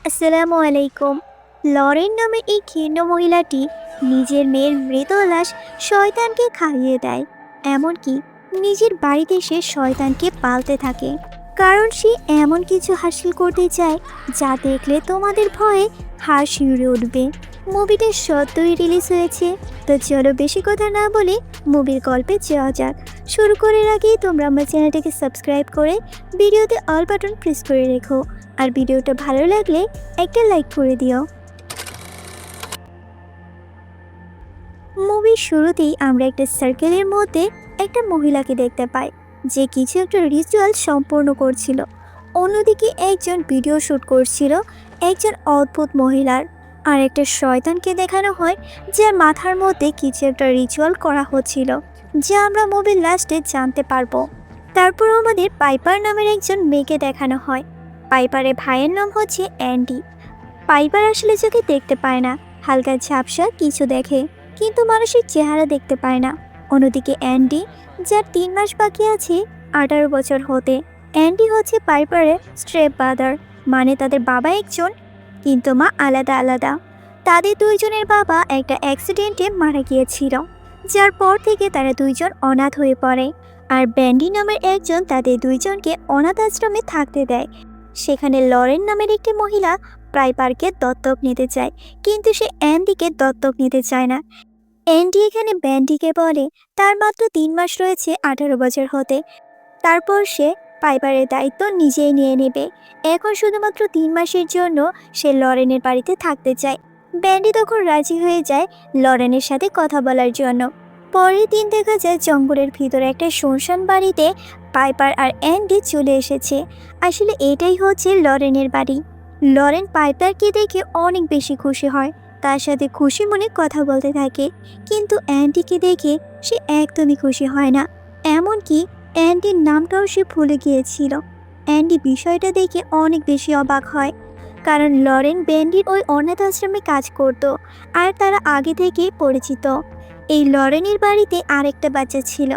আসসালামু আলাইকুম। লরেন নামের এই ঘৃণ্য মহিলাটি নিজের মেয়ের মৃত লাশ শয়তানকে খাইয়ে দেয়, এমনকি নিজের বাড়িতে সে শয়তানকে পালতে থাকে, কারণ সে এমন কিছু হাসিল করতে চায় যা দেখলে তোমাদের ভয়ে হাড় শিউরে উঠবে। মুভিটা সদ্যই রিলিজ হয়েছে, তো চলো বেশি কথা না বলে মুভির গল্পে যাওয়া যাক। শুরু করার আগেই তোমরা আমার চ্যানেলটাকে সাবস্ক্রাইব করে ভিডিওতে অল বাটন প্রেস করে রেখো, আর ভিডিওটা ভালো লাগলে একটা লাইক করে দিও। মুভির শুরুতেই আমরা একটা সার্কেলের মধ্যে একটা মহিলাকে দেখতে পাই যে কিছু একটা রিচুয়াল সম্পূর্ণ করছিল। অন্যদিকে একজন ভিডিও শ্যুট করছিল একজন অদ্ভুত মহিলার, আর একটা শয়তানকে দেখানো হয় যার মাথার মধ্যে কিছু একটা রিচুয়াল করা হচ্ছিল, যা আমরা মুভির লাস্টে জানতে পারবো। তারপর আমাদের পাইপার নামের একজন মেয়েকে দেখানো হয়। পাইপারের ভাইয়ের নাম হচ্ছে অ্যান্ডি। পাইপার আসলে চোখে দেখতে পায় না, হালকা ঝাপসা কিছু দেখে, কিন্তু মানুষের চেহারা দেখতে পায় না। অন্যদিকে অ্যান্ডি, যার 3 মাস বাকি আছে 18 বছর হতে। অ্যান্ডি হচ্ছে পাইপারের স্ট্রেপ ব্রাদার, মানে তাদের বাবা একজন কিন্তু মা আলাদা আলাদা। তাদের দুইজনের বাবা একটা অ্যাক্সিডেন্টে মারা গিয়েছিল, যার পর থেকে তারা দুইজন অনাথ হয়ে পড়ে। আর ব্যান্ডি নামের একজন তাদের দুইজনকে অনাথ আশ্রমে থাকতে দেয়। সেখানে লরেন নামের একটি মহিলা পাইপারকে দত্তক নিতে চায়, কিন্তু সে অ্যান্ডিকে দত্তক নিতে চায় না। অ্যান্ডি এখানে ব্যান্ডিকে বলে তার মাত্র 3 মাস রয়েছে 18 বছর হতে, তারপর সে পাইপারের দায়িত্ব নিজেই নিয়ে নেবে। এখন শুধুমাত্র 3 মাসের জন্য সে লরেনের বাড়িতে থাকতে চায়। ব্যান্ডি তখন রাজি হয়ে যায় লরেনের সাথে কথা বলার জন্য। পরের দিন দেখা যায় জঙ্গলের ভিতরে একটা শুনশান বাড়িতে পাইপার আর অ্যান্ডি চলে এসেছে। আসলে এটাই হচ্ছে লরেনের বাড়ি। লরেন পাইপারকে দেখে অনেক বেশি খুশি হয়, তার সাথে খুশি মনে কথা বলতে থাকে, কিন্তু অ্যান্ডিকে দেখে সে একদমই খুশি হয় না। এমনকি অ্যান্ডির নামটাও সে ভুলে গিয়েছিল। অ্যান্ডি বিষয়টা দেখে অনেক বেশি অবাক হয়, কারণ লরেন ব্যান্ডির ওই অনাথ আশ্রমে কাজ করত, আর তারা আগে থেকেই পরিচিত। এই লরেনের বাড়িতে আরেকটা বাচ্চা ছিল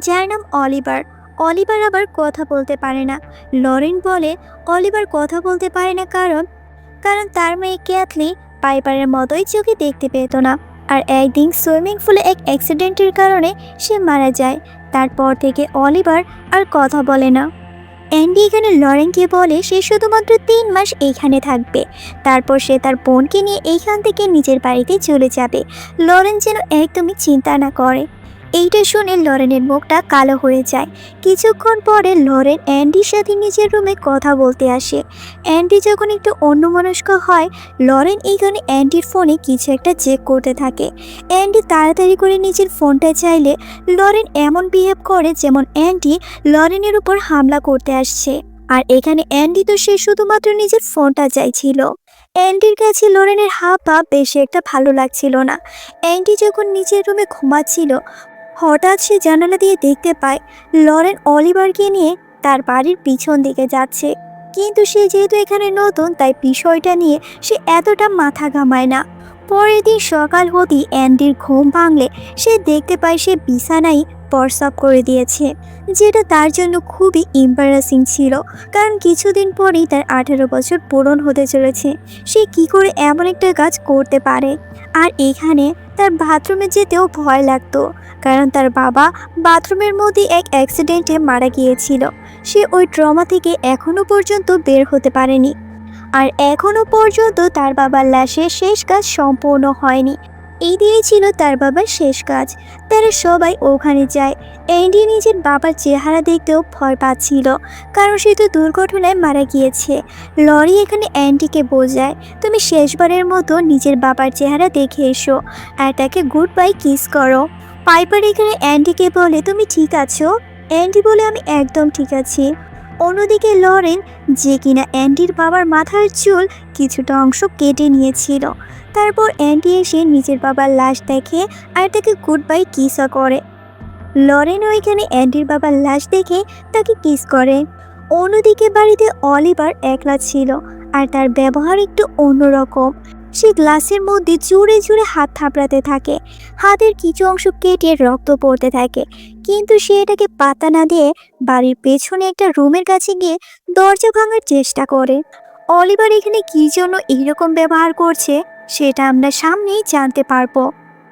যার নাম অলিভার। অলিভার আবার কথা বলতে পারে না। লরেন বলে অলিভার কথা বলতে পারে না কারণ কারণ তার মেয়ে ক্যাথলি পাইপারের মতোই চোখে দেখতে পেত না, আর একদিন সুইমিং পুলে এক অ্যাক্সিডেন্টের কারণে সে মারা যায়। তারপর থেকে অলিভার আর কথা বলে না। অ্যান্ডি এখানে লরেনকে বলে সে শুধুমাত্র 3 মাস এইখানে থাকবে, তারপর সে তার বোনকে নিয়ে এইখান থেকে নিজের বাড়িতে চলে যাবে। লরেন যেন একদমই চিন্তা না করে। এইটা শুনে লরেনের মুখটা কালো হয়ে যায়। কিছুক্ষণ পরে লরেন অ্যান্ডির সাথে নিজের রুমে কথা বলতে আসে। অ্যান্ডি যখন একটু অন্যমনস্ক হয়, লরেন এইখানে অ্যান্ডির ফোনে কিছু একটা চেক করতে থাকে। অ্যান্ডি তাড়াতাড়ি করে নিজের ফোনটা চাইলে লরেন এমন বিহেভ করে যেমন অ্যান্ডি লরেনের উপর হামলা করতে আসছে। আর এখানে অ্যান্ডি তো সে শুধুমাত্র নিজের ফোনটা চাইছিল। অ্যান্ডির কাছে লরেনের হাব ভাব বেশি একটা ভালো লাগছিল না। অ্যান্ডি যখন নিজের রুমে ঘুমাচ্ছিল, হঠাৎ সে জানালা দিয়ে দেখতে পায় লরেন অলিভারকে নিয়ে তার বাড়ির পিছন দিকে যাচ্ছে। কিন্তু সে যেহেতু এখানে নতুন, তাই বিষয়টা নিয়ে সে এতটা মাথা ঘামায় না। পরের দিন সকাল হতেই অ্যান্ডির ঘুম ভাঙলে সে দেখতে পায় সে বিছানায় প্রস্রাব করে দিয়েছে, যেটা তার জন্য খুবই এম্বারাসিং ছিল, কারণ কিছুদিন পরেই তার 18 বছর পূরণ হতে চলেছে। সে কি করে এমন একটা কাজ করতে পারে? আর এখানে তার বাথরুমে যেতেও ভয় লাগতো, কারণ তার বাবা বাথরুমের মধ্যে এক অ্যাক্সিডেন্টে মারা গিয়েছিল। সে ওই ট্রমা থেকে এখনও পর্যন্ত বের হতে পারেনি, আর এখনও পর্যন্ত তার বাবার লাশের শেষ কাজ সম্পূর্ণ হয়নি। এই দিনই ছিল তার বাবার শেষ কাজ। তারা সবাই ওখানে যায়। অ্যান্ডি নিজের বাবার চেহারা দেখতেও ভয় পাচ্ছিল, কারণ সে তো দুর্ঘটনায় মারা গিয়েছে। লরি এখানে অ্যান্ডিকে বোঝায়, তুমি শেষবারের মতো নিজের বাবার চেহারা দেখে এসো আর তাকে গুড বাই কিস করো। পাইপার এখানে অ্যান্ডিকে বলে, তুমি ঠিক আছো? অ্যান্ডি বলে, আমি একদম ঠিক আছি। অন্যদিকে লরেন, যে কিনা অ্যান্ডির বাবার মাথার চুল কিছুটা অংশ কেটে নিয়েছিল, তারপর অ্যান্ডি এসে নিজের বাবার লাশ দেখে আর তাকে গুড বাই কিসও করে। লরেনও এখানে অ্যান্ডির বাবার লাশ দেখে তাকে কিস করে। অন্যদিকে বাড়িতে অলিভার একলা ছিল, আর তার ব্যবহার একটু অন্যরকম। সে গ্লাসের মধ্যে জোরে জোরে হাত থাপড়াতে থাকে। হাতের কিছু অংশ কেটে রক্ত পড়তে থাকে, কিন্তু সে এটাকে পাত্তা না দিয়ে বাড়ির পেছনে একটা রুমের কাছে গিয়ে দরজা ভাঙার চেষ্টা করে। অলিভার এখানে কী জন্য এইরকম ব্যবহার করছে সেটা আমরা সামনেই জানতে পারবো।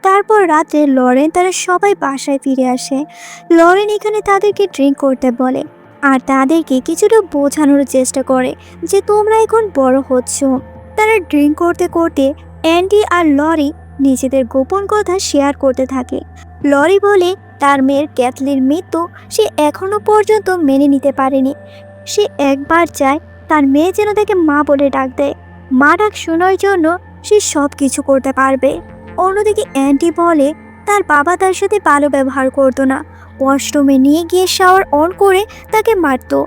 তারপর রাতে লরেন তারা সবাই বাসায় ফিরে আসে। লরেন এখানে তাদেরকে ড্রিঙ্ক করতে বলে আর তাদেরকে কিছুটা বোঝানোর চেষ্টা করে যে তোমরা এখন বড় হচ্ছ। তারা ড্রিঙ্ক করতে করতে অ্যান্ডি আর লরি নিজেদের গোপন কথা শেয়ার করতে থাকে। লরি বলে তার মেয়ের ক্যাথলির মৃত্যু সে এখনো পর্যন্ত মেনে নিতে পারেনি। সে একবার চায় তার মেয়ে যেন তাকে মা বলে ডাক দেয়। মা ডাক শোনার জন্য সে সব কিছু করতে পারবে। অন্যদিকে অ্যান্ডি বলে তার বাবা তার সাথে ভালো ব্যবহার করতো না, ওয়াশরুমে নিয়ে গিয়ে শাওয়ার অন করে তাকে মারতো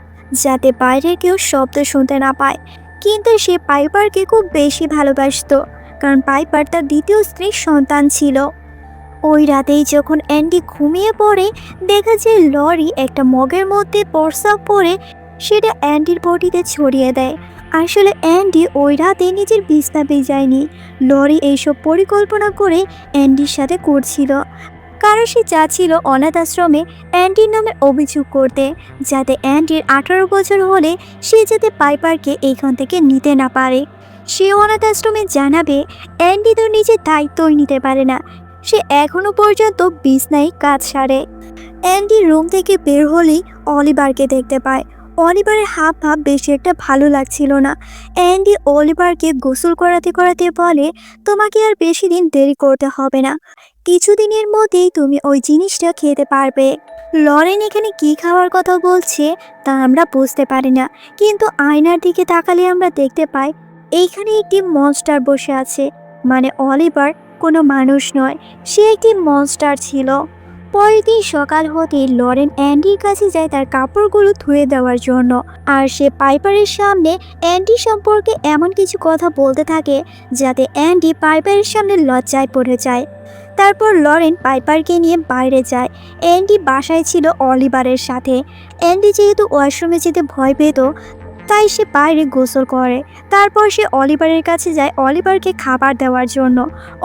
যাতে বাইরের কেউ শব্দ শুনতে না পায়। কিন্তু সে পাইপারকে খুব বেশি ভালোবাসতো, কারণ পাইপার তার দ্বিতীয় স্ত্রীর সন্তান ছিল। ওই রাতেই যখন অ্যান্ডি ঘুমিয়ে পড়ে, দেখা যায় লরি একটা মগের মধ্যে প্রস্রাব করে সেটা অ্যান্ডির বডিতে ছড়িয়ে দেয়। আসলে অ্যান্ডি ওই রাতে নিজের বিছনা ভিজায়নি। লরি এইসব পরিকল্পনা করে অ্যান্ডির সাথে করছিল, কারণ সে চাচ্ছিল অনাথ আশ্রমে অ্যান্ডির নামে অভিযোগ করতে, যাতে অ্যান্ডির 18 বছর হলে সে যাতে পাইপারকে এইখান থেকে নিতে না পারে। সে অনাথ আশ্রমে জানাবে অ্যান্ডি তো নিজের দায়িত্বই নিতে পারে না, সে এখনো পর্যন্ত বিছনায় কাজ সারে। অ্যান্ডি রুম থেকে বের হলেই অলিভারকে দেখতে পায়। অলিভারের হাব ভাব বেশি একটা ভালো লাগছিল না। অ্যান্ডি অলিভারকে গোসল করাতে করাতে বলে তোমাকে আর বেশি দিন দেরি করতে হবে না, কিছুদিনের মধ্যেই তুমি ওই জিনিসটা খেতে পারবে। লরেন এখানে কি খাওয়ার কথা বলছে তা আমরা বুঝতে পারি না, কিন্তু আয়নার দিকে তাকালে আমরা দেখতে পাই এইখানে একটি মনস্টার বসে আছে। মানে অলিভার কোনো মানুষ নয়, সে একটি মনস্টার ছিল। পরের দিন সকাল হতেই লরেন অ্যান্ডির কাছে যায় তার কাপড়গুলো ধুয়ে দেওয়ার জন্য, আর সে পাইপারের সামনে অ্যান্ডি সম্পর্কে এমন কিছু কথা বলতে থাকে যাতে অ্যান্ডি পাইপারের সামনে লজ্জায় পড়ে যায়। তারপর লরেন পাইপারকে নিয়ে বাইরে যায়। অ্যান্ডি বাসায় ছিল অলিভারের সাথে। অ্যান্ডি যেহেতু ওয়াশরুমে যেতে ভয় পেত, তাই সে বাইরে গোসল করে। তারপর সে অলিভারের কাছে যায় অলিভারকে খাবার দেওয়ার জন্য।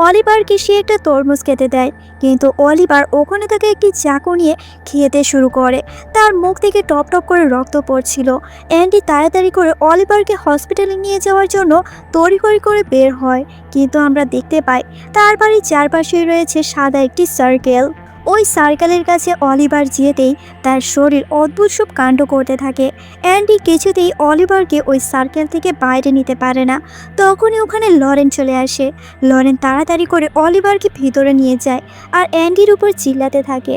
অলিভারকে সে একটা তরমুজ খেতে দেয়, কিন্তু অলিভার ওখানে থেকে একটি চাকু নিয়ে খেতে শুরু করে। তার মুখ থেকে টপ টপ করে রক্ত পড়ছিল। অ্যান্ডি তাড়াতাড়ি করে অলিভারকে হসপিটালে নিয়ে যাওয়ার জন্য তড়িঘড়ি করে বের হয়, কিন্তু আমরা দেখতে পাই তার বাড়ির চারপাশেই রয়েছে সাদা একটি সার্কেল। ওই সার্কেলের কাছে অলিভার যেতেই তার শরীর অদ্ভুত সব কাণ্ড করতে থাকে। অ্যান্ডি কিছুতেই অলিভারকে ওই সার্কেল থেকে বাইরে নিতে পারে না। তখনই ওখানে লরেন চলে আসে। লরেন তাড়াতাড়ি করে অলিভারকে ভিতরে নিয়ে যায় আর অ্যান্ডির উপর চিল্লাতে থাকে।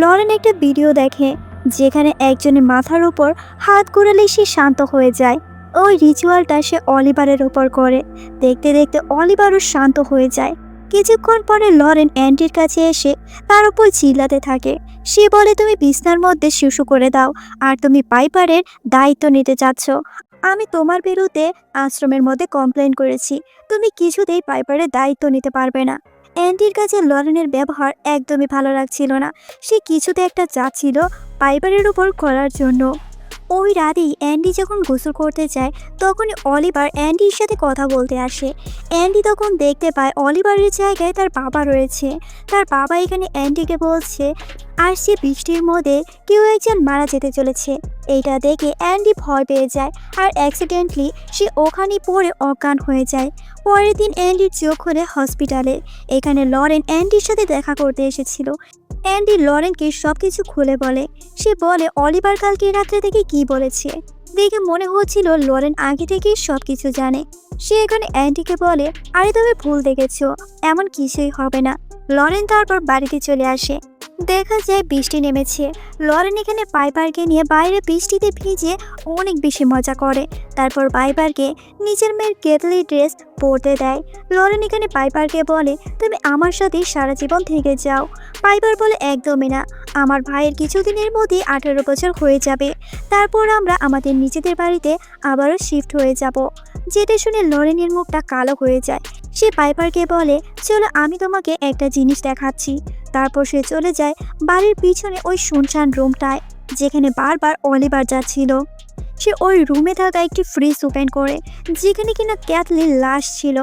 লরেন একটা ভিডিও দেখে যেখানে একজনের মাথার উপর হাত ঘোরালে সে শান্ত হয়ে যায়। ওই রিচুয়ালটা সে অলিভারের উপর করে। দেখতে দেখতে অলিভারও শান্ত হয়ে যায়। কিছুক্ষণ পরে লরেন অ্যান্ডির কাছে এসে তার উপর চিল্লাতে থাকে। সে বলে তুমি বিছনার মধ্যে শিশু করে দাও, আর তুমি পাইপারের দায়িত্ব নিতে চাচ্ছ। আমি তোমার বিরুদ্ধে আশ্রমের মধ্যে কমপ্লেন করেছি, তুমি কিছুতেই পাইপারের দায়িত্ব নিতে পারবে না। অ্যান্ডির কাছে লরেনের ব্যবহার একদমই ভালো লাগছিল না। সে কিছুতে একটা চাচ্ছিল পাইপারের উপর করার জন্য। ওই রাতেই অ্যান্ডি যখন গোসল করতে যায়, তখনই অলিভার অ্যান্ডির সাথে কথা বলতে আসে। অ্যান্ডি তখন দেখতে পায় অলিভারের জায়গায় তার বাবা রয়েছে। তার বাবা এখানে অ্যান্ডিকে বলছে আর সে বৃষ্টির মধ্যে কেউ একজন মারা যেতে চলেছে। এইটা দেখে অ্যান্ডি ভয় পেয়ে যায় আর অ্যাক্সিডেন্টলি সে ওখানেই পড়ে অজ্ঞান হয়ে যায়। পরের দিন অ্যান্ডির চোখ খোলে হসপিটালে। এখানে লরেন অ্যান্ডির সাথে দেখা করতে এসেছিল। অ্যান্ডি লরেনকে সব কিছু খুলে বলে। সে বলে অলিভার কালকে রাত্রে থেকে কি বলেছে। দেখে মনে হচ্ছিল লরেন আগে থেকেই সব কিছু জানে। সে এখানে অ্যান্ডিকে বলে আরে তুমি ভুল দেখেছো, এমন কিছুই হবে না। লরেন তারপর বাড়িতে চলে আসে। দেখা যায় বৃষ্টি নেমেছে। লরেন এখানে পাইপারকে নিয়ে বাইরে বৃষ্টিতে ভিজে অনেক বেশি মজা করে। তারপর পাইপারকে নিজের মেয়ের কেতলি ড্রেস পরতে দেয়। লরেন এখানে পাইপারকে বলে তুমি আমার সাথে সারা জীবন থেকে যাও। পাইপার বলে একদমই না, আমার ভাইয়ের কিছুদিনের মধ্যেই 18 বছর হয়ে যাবে, তারপর আমরা আমাদের নিজেদের বাড়িতে আবারও শিফট হয়ে যাব। যেটা শুনে লরেনের মুখটা কালো হয়ে যায়। সে পাইপারকে বলে চলো আমি তোমাকে একটা জিনিস দেখাচ্ছি। তারপর সে চলে যায় বাড়ির পিছনে ওই শুনশান রুমটায়, যেখানে বারবার অলিভার যাচ্ছিল। সে ওই রুমে থাকা একটি ফ্রিজ ওপেন করে, যেখানে কিনা ক্যাথলির লাশ ছিল।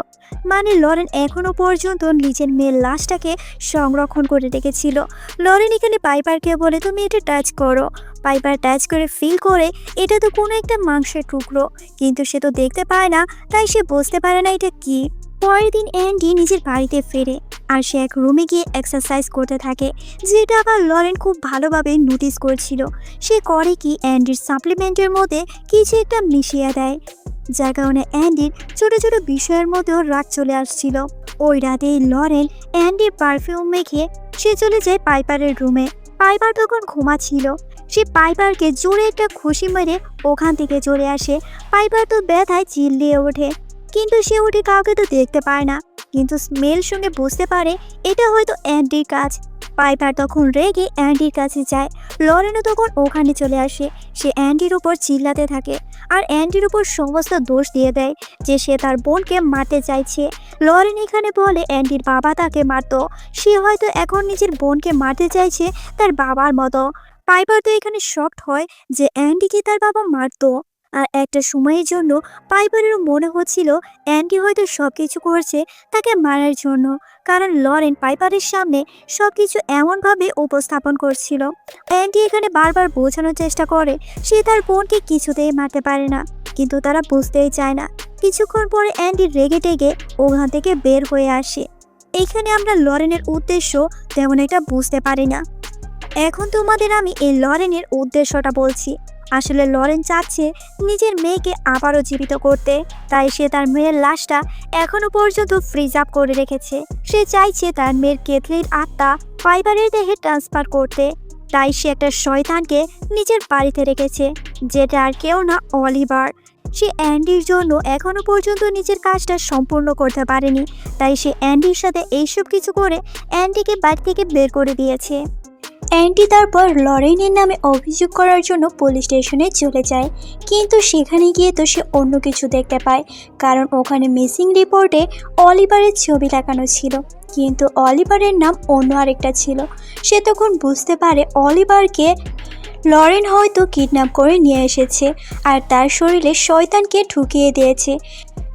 মানে লরেন এখনো পর্যন্ত নিজের মেয়ের লাশটাকে সংরক্ষণ করে রেখেছিল। লরেন এখানে পাইপারকে বলে, তুমি এটা টাচ করো। পাইপার টাচ করে ফিল করে এটা তো কোনো একটা মাংসের টুকরো, কিন্তু সে তো দেখতে পায় না, তাই সে বুঝতে পারে না এটা কি। পরের দিন অ্যান্ডি নিজের বাড়িতে ফেরে, আর সে এক রুমে গিয়ে এক্সারসাইজ করতে থাকে, যেটা আবার লরেন খুব ভালোভাবে নোটিস করছিল। সে করে কি, অ্যান্ডির সাপ্লিমেন্টের মধ্যে কিছু একটা মিশিয়ে দেয়, যার কারণে অ্যান্ডির ছোট ছোট বিষয়ের মধ্যেও রাগ চলে আসছিল। ওই রাতেই লরেন অ্যান্ডির পারফিউম মেখে সে চলে যায় পাইপারের রুমে। পাইপার তখন ঘুমাচ্ছিল। সে পাইপারকে জোরে একটা খুশি মেরে ওখান থেকে চলে আসে। পাইপার তো ব্যথায় চিল্লিয়ে ওঠে, কিন্তু সে উঠে কাউকে তো দেখতে পায় না, কিন্তু স্মেল সঙ্গে বুঝতে পারে এটা হয়তো অ্যান্ডির কাজ। পাইপার তখন রেগে অ্যান্ডির কাছে যায়। লরেনও তখন ওখানে চলে আসে। সে অ্যান্ডির উপর চিল্লাতে থাকে, আর অ্যান্ডির উপর সমস্ত দোষ দিয়ে দেয় যে সে তার বোনকে মারতে চাইছে। লরেন এখানে বলে অ্যান্ডির বাবা তাকে মারতো, সে হয়তো এখন নিজের বোনকে মারতে চাইছে তার বাবার মতো। পাইপার তো এখানে শকড হয় যে অ্যান্ডিকে তার বাবা মারতো। আর একটা সময়ের জন্য পাইপারেরও মনে হচ্ছিল অ্যান্ডি হয়তো সব কিছু করছে তাকে মারার জন্য, কারণ লরেন পাইপারের সামনে সব কিছু এমনভাবে উপস্থাপন করছিল। অ্যান্ডি এখানে বারবার বোঝানোর চেষ্টা করে সে তার বোনকে কিছুতেই মারতে পারে না, কিন্তু তারা বুঝতেই চায় না। কিছুক্ষণ পরে অ্যান্ডি রেগে টেগে ওখান থেকে বের হয়ে আসে। এখানে আমরা লরেনের উদ্দেশ্য তেমন একটা বুঝতে পারি না। এখন তোমাদের আমি এই লরেনের উদ্দেশ্যটা বলছি। আসলে লরেন চাচ্ছে নিজের মেয়েকে আবারও জীবিত করতে, তাই সে তার মেয়ের লাশটা এখনো পর্যন্ত ফ্রিজ আপ করে রেখেছে। সে চাইছে তার মেয়ের কেথলির আত্মা পাইপারের দেহে ট্রান্সফার করতে, তাই সে একটা শয়তানকে নিজের বাড়িতে রেখেছে, যেটা আর কেউ না, অলিভার। সে অ্যান্ডির জন্য এখনো পর্যন্ত নিজের কাজটা সম্পূর্ণ করতে পারেনি, তাই সে অ্যান্ডির সাথে এইসব কিছু করে অ্যান্ডিকে বাড়ি থেকে বের করে দিয়েছে। অ্যান্ডি তারপর লরেনের নামে অভিযোগ করার জন্য পুলিশ স্টেশনে চলে যায়, কিন্তু সেখানে গিয়ে তো সে অন্য কিছু দেখতে পায়, কারণ ওখানে মিসিং রিপোর্টে অলিভারের ছবি লাগানো ছিল, কিন্তু অলিভারের নাম অন্য আরেকটা ছিল। সে তখন বুঝতে পারে অলিভারকে লরেন হয়তো কিডন্যাপ করে নিয়ে এসেছে আর তার শরীরে শয়তানকে ঢুকিয়ে দিয়েছে।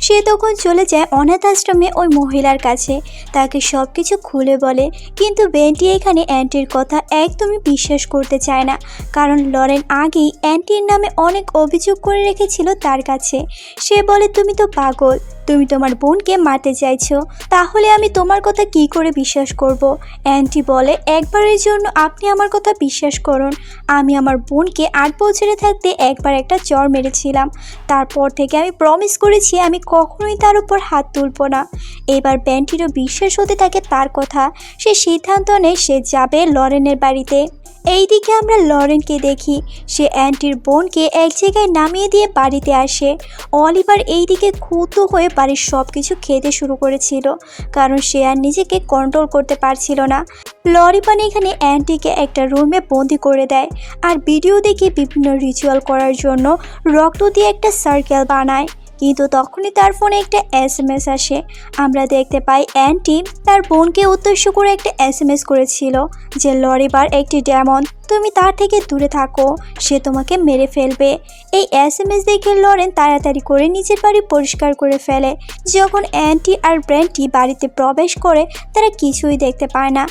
সে তখন চলে যায় অনাথ আশ্রমে ওই মহিলার কাছে, তাকে সব কিছু খুলে বলে, কিন্তু বেন্টি এখানে অ্যান্টির কথা একদমই বিশ্বাস করতে চায় না, কারণ লরেন আগেই অ্যান্টির নামে অনেক অভিযোগ করে রেখেছিল তার কাছে। সে বলে, তুমি তো পাগল, তুমি তোমার বোনকে মারতে চাইছো, তাহলে আমি তোমার কথা কি করে বিশ্বাস করব? অ্যান্টি বলে, একবারের জন্য আপনি আমার কথা বিশ্বাস করুন, আমি আমার বোনকে 8 বছরে থাকতে একবার একটা চর মেরেছিলাম, তারপর থেকে আমি প্রমিস করেছি আমি কখনোই তার উপর হাত তুলব না। এবার ব্যান্টিরও বিশ্বাস হতে থাকে তার কথা। সে সিদ্ধান্ত নেয় সে যাবে লরেনের বাড়িতে। এইদিকে আমরা লরেনকে দেখি, সে অ্যান্টির বোনকে এক জায়গায় নামিয়ে দিয়ে বাড়িতে আসে। অলিভার এইদিকে ক্ষুব্ধ হয়ে বাড়ির সব কিছু খেতে শুরু করেছিল, কারণ সে আর নিজেকে কন্ট্রোল করতে পারছিল না। লরিপান এখানে অ্যান্টিকে একটা রুমে বন্দি করে দেয়, আর ভিডিও দেখে বিভিন্ন রিচুয়াল করার জন্য রক্ত দিয়ে একটা সার্কেল বানায়, কিন্তু তখনই তার ফোনে একটা SMS আসে। আমরা দেখতে পাই অ্যান্টি তার বোনকে উদ্দেশ্য করে একটা SMS করেছিল যে লরিবার একটি ডেমন, তুমি তার থেকে দূরে থাকো, সে তোমাকে মেরে ফেলবে। এই SMS দেখে লরেন তাড়াতাড়ি করে নিজের বাড়ি পরিষ্কার করে ফেলে। যখন অ্যান্টি আর ব্র্যান্টি বাড়িতে প্রবেশ করে তারা কিছুই দেখতে পায় না।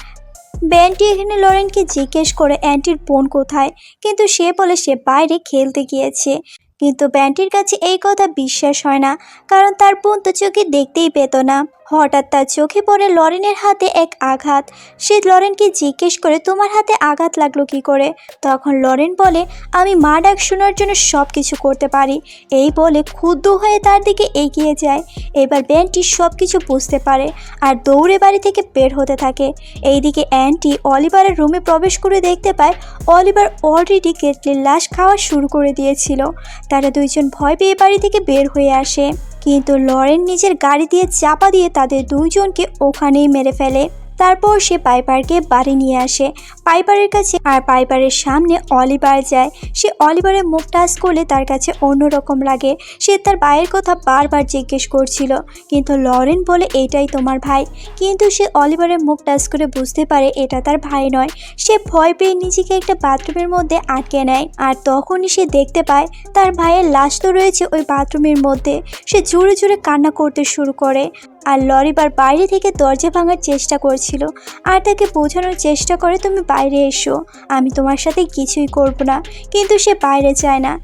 ব্যান্টি এখানে লরেনকে জিজ্ঞেস করে অ্যান্টির বোন কোথায়, কিন্তু সে বলে সে বাইরে খেলতে গিয়েছে। কিন্তু ব্যান্টির কাছে এই কথা বিশ্বাস হয় না, কারণ তার বোন তো চোখে দেখতেই পেত না। হঠাৎ তার চোখে পড়ে লরেনের হাতে এক আঘাত। সে লরেনকে জিজ্ঞেস করে, তোমার হাতে আঘাত লাগলো কি করে? তখন লরেন বলে, আমি মা ডাক শোনার জন্য সব কিছু করতে পারি। এই বলে ক্ষুব্ধ হয়ে তার দিকে এগিয়ে যায়। এবার ব্যান্টি সব কিছু বুঝতে পারে আর দৌড়ে বাড়ি থেকে বের হতে থাকে। এইদিকে অ্যান্টি অলিভারের রুমে প্রবেশ করে দেখতে পায় অলিভার অলরেডি কেটলির লাশ খাওয়া শুরু করে দিয়েছিল। তারা দুইজন ভয় পেয়ে বাড়ি থেকে বের হয়ে আসে, কিন্তু লরেন নিজের গাড়ি দিয়ে চাপা দিয়ে তাদের দুইজনকে ওখানেই মেরে ফেলে। তারপর সে পাইপারকে বাড়ি নিয়ে আসে পাইপারের কাছে, আর পাইপারের সামনে অলিভার যায়। সে অলিভারের মুখ টাচ করলে তার কাছে অন্যরকম লাগে। সে তার ভাইয়ের কথা বারবার জিজ্ঞেস করছিল, কিন্তু লরেন বলে এটাই তোমার ভাই। কিন্তু সে অলিভারের মুখ টাচ করে বুঝতে পারে এটা তার ভাই নয়। সে ভয় পেয়ে নিজেকে একটা বাথরুমের মধ্যে আটকে নেয়, আর তখনই সে দেখতে পায় তার ভাইয়ের লাশ তো রয়েছে ওই বাথরুমের মধ্যে। সে জোরে জোরে কান্না করতে শুরু করে, আর লরিবার বাইরে থেকে দরজা ভাঙার চেষ্টা করছিল আর তাকে বোঝানোর চেষ্টা করে, তুমি বাইরে এসো, আমি তোমার সাথে কিছুই করব না। কিন্তু সে বাইরে যায় না।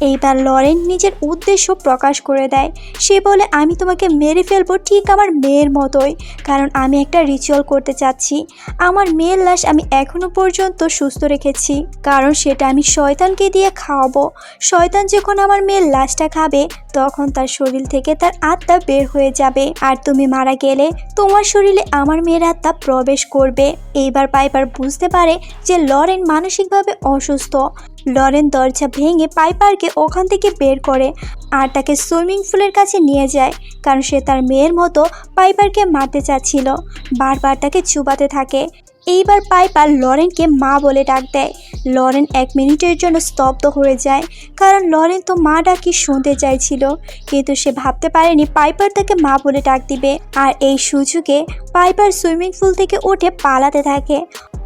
এইবার লরেন নিজের উদ্দেশ্য প্রকাশ করে দেয়। সে বলে, আমি তোমাকে মেরে ফেলবো ঠিক আমার মেয়ের মতোই, কারণ আমি একটা রিচুয়াল করতে চাচ্ছি। আমার মেয়ের লাশ আমি এখনো পর্যন্ত সুস্থ রেখেছি, কারণ সেটা আমি শয়তানকে দিয়ে খাওয়াবো। শয়তান যখন আমার মেয়ের লাশটা খাবে তখন তার শরীর থেকে তার আত্মা বের হয়ে যাবে, আর তুমি মারা গেলে তোমার শরীরে আমার মেয়ের আত্মা প্রবেশ করবে। এইবার পাইপার বুঝতে পারে যে লরেন মানসিকভাবে অসুস্থ। লরেন দরজা ভেঙে পাইপারকে ওখান থেকে বের করে আর তাকে সুইমিং পুলের কাছে নিয়ে যায়, কারণ সে তার মেয়ের মতো পাইপারকে মারতে চাচ্ছিল। বারবার তাকে চুবাতে থাকে। এইবার পাইপার লরেনকে মা বলে ডাক দেয়। লরেন 1 মিনিটের জন্য স্তব্ধ হয়ে যায়, কারণ লরেন তো মা ডাকি শুনতে চাইছিল, কিন্তু সে ভাবতে পারেনি পাইপার তাকে মা বলে ডাক দিবে। আর এই সুযোগে পাইপার সুইমিং পুল থেকে উঠে পালাতে থাকে।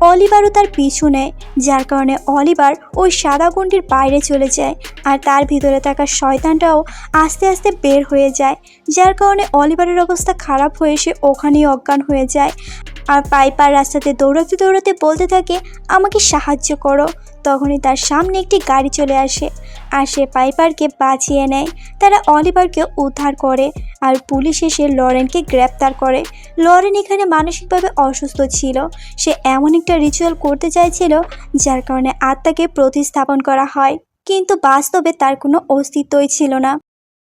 অলিভারও তার পিছু নেয়, যার কারণে অলিভার ওই সাদা গণ্ডির বাইরে চলে যায়, আর তার ভিতরে থাকা শয়তানটাও আস্তে আস্তে বের হয়ে যায়, যার কারণে অলিভারের অবস্থা খারাপ হয়ে সে ওখানেই অজ্ঞান হয়ে যায়। আর পাইপার রাস্তাতে দৌড়াতে দৌড়াতে বলতে থাকে, আমাকে সাহায্য করো। তখনই তার সামনে একটি গাড়ি চলে আসে, আর সে পাইপারকে বাঁচিয়ে নেয়। তারা অলিভারকে উদ্ধার করে, আর পুলিশ এসে লরেনকে গ্রেপ্তার করে। লরেন এখানে মানসিকভাবে অসুস্থ ছিল। সে এমন একটা রিচুয়াল করতে চাইছিল যার কারণে আত্মাকে প্রতিস্থাপন করা হয়, কিন্তু বাস্তবে তার কোনো অস্তিত্বই ছিল না।